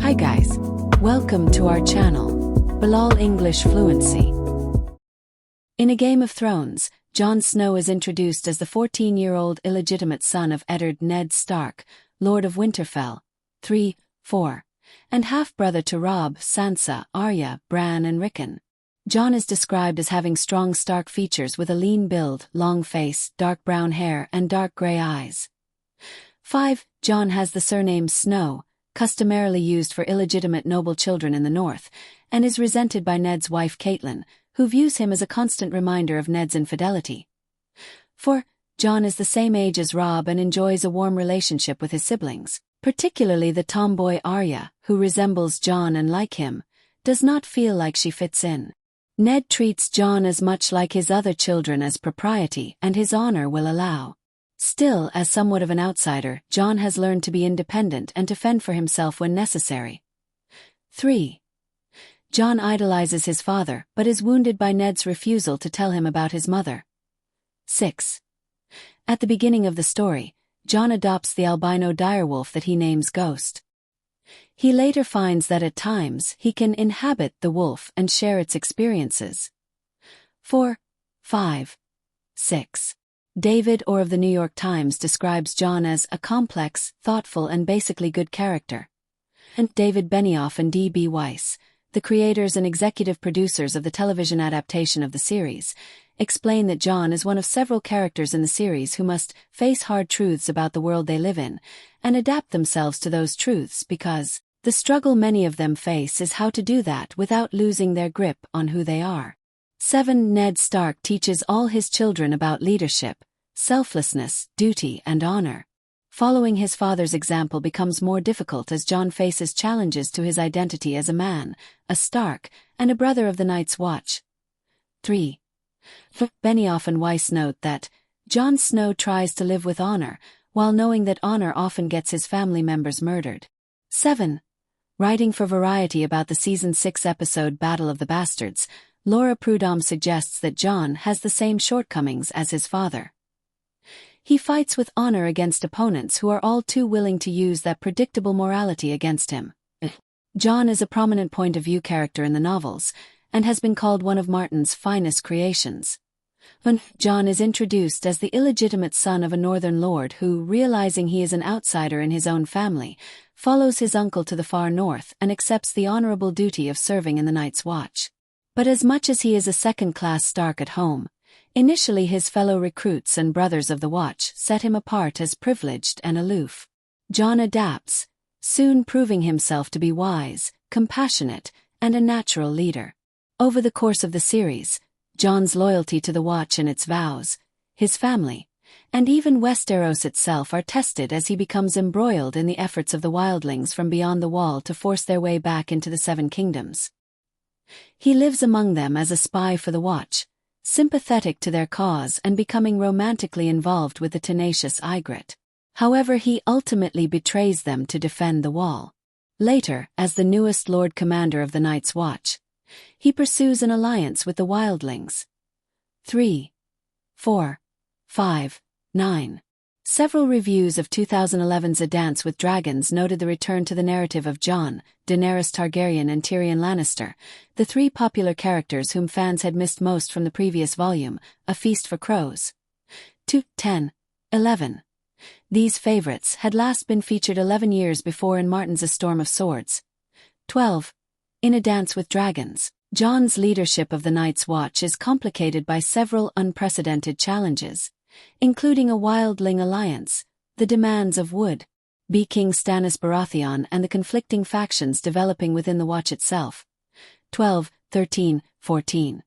Hi guys, welcome to our channel, Bilal English Fluency. In A Game of Thrones, Jon Snow is introduced as the 14-year-old illegitimate son of Eddard Ned Stark, Lord of Winterfell, 3, 4, and half-brother to Robb, Sansa, Arya, Bran and Rickon. Jon is described as having strong Stark features with a lean build, long face, dark brown hair and dark grey eyes. 5. Jon has the surname Snow, customarily used for illegitimate noble children in the north, and is resented by Ned's wife Catelyn, who views him as a constant reminder of Ned's infidelity. 4. Jon is the same age as Robb and enjoys a warm relationship with his siblings, particularly the tomboy Arya, who resembles Jon and like him, does not feel like she fits in. Ned treats Jon as much like his other children as propriety and his honor will allow. Still, as somewhat of an outsider, Jon has learned to be independent and to fend for himself when necessary. 3. Jon idolizes his father but is wounded by Ned's refusal to tell him about his mother. 6. At the beginning of the story, Jon adopts the albino direwolf that he names Ghost. He later finds that at times he can inhabit the wolf and share its experiences. 4, 5, 6. David Orr of the New York Times describes Jon as a complex, thoughtful and basically good character. And David Benioff and D.B. Weiss, the creators and executive producers of the television adaptation of the series, explain that Jon is one of several characters in the series who must face hard truths about the world they live in, and adapt themselves to those truths because the struggle many of them face is how to do that without losing their grip on who they are. 7. Ned Stark teaches all his children about leadership, selflessness, duty, and honor. Following his father's example becomes more difficult as Jon faces challenges to his identity as a man, a Stark, and a brother of the Night's Watch. 3. Benioff and Weiss note that Jon Snow tries to live with honor, while knowing that honor often gets his family members murdered. 7. Writing for Variety about the Season 6 episode Battle of the Bastards, Laura Prudhomme suggests that Jon has the same shortcomings as his father. He fights with honor against opponents who are all too willing to use that predictable morality against him. Jon is a prominent point-of-view character in the novels, and has been called one of Martin's finest creations. Jon is introduced as the illegitimate son of a northern lord who, realizing he is an outsider in his own family, follows his uncle to the far north and accepts the honorable duty of serving in the Night's Watch. But as much as he is a second-class Stark at home, initially his fellow recruits and brothers of the Watch set him apart as privileged and aloof. Jon adapts, soon proving himself to be wise, compassionate, and a natural leader. Over the course of the series, Jon's loyalty to the Watch and its vows, his family, and even Westeros itself are tested as he becomes embroiled in the efforts of the wildlings from beyond the Wall to force their way back into the Seven Kingdoms. He lives among them as a spy for the Watch, sympathetic to their cause and becoming romantically involved with the tenacious Ygritte. However, he ultimately betrays them to defend the Wall. Later, as the newest Lord Commander of the Night's Watch, he pursues an alliance with the wildlings. 3, 4, 5, 9. Several reviews of 2011's A Dance with Dragons noted the return to the narrative of Jon, Daenerys Targaryen and Tyrion Lannister, the three popular characters whom fans had missed most from the previous volume, A Feast for Crows. 2, 10, 11. These favorites had last been featured 11 years before in Martin's A Storm of Swords. 12. In A Dance with Dragons, Jon's leadership of the Night's Watch is complicated by several unprecedented challenges, including a wildling alliance, the demands of Wood be King Stannis Baratheon and the conflicting factions developing within the Watch itself. 12, 13, 14.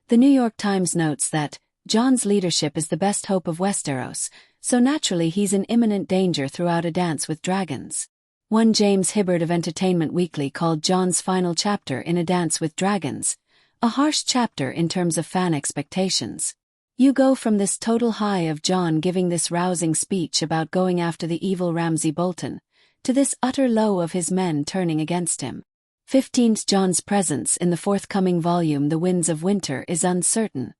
The New York Times notes that Jon's leadership is the best hope of Westeros, so naturally he's in imminent danger throughout A Dance with Dragons. One James Hibbard of Entertainment Weekly called Jon's final chapter in A Dance with Dragons a harsh chapter in terms of fan expectations. You go from this total high of Jon giving this rousing speech about going after the evil Ramsay Bolton, to this utter low of his men turning against him. 15. Jon's presence in the forthcoming volume The Winds of Winter is uncertain.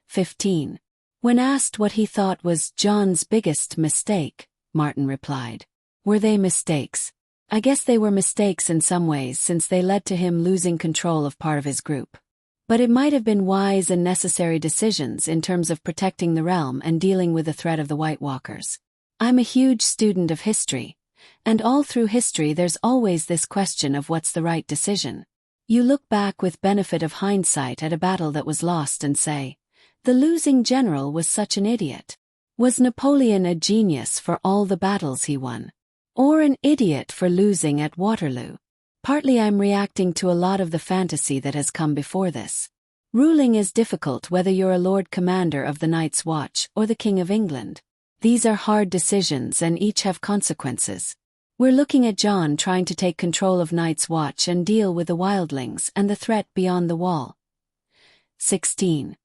15. When asked what he thought was Jon's biggest mistake, Martin replied, "Were they mistakes? I guess they were mistakes in some ways since they led to him losing control of part of his group. But it might have been wise and necessary decisions in terms of protecting the realm and dealing with the threat of the White Walkers. I'm a huge student of history, and all through history there's always this question of what's the right decision. You look back with benefit of hindsight at a battle that was lost and say, the losing general was such an idiot. Was Napoleon a genius for all the battles he won? Or an idiot for losing at Waterloo? Partly I'm reacting to a lot of the fantasy that has come before this. Ruling is difficult whether you're a Lord Commander of the Night's Watch or the King of England. These are hard decisions and each have consequences. We're looking at Jon trying to take control of Night's Watch and deal with the wildlings and the threat beyond the wall. 16.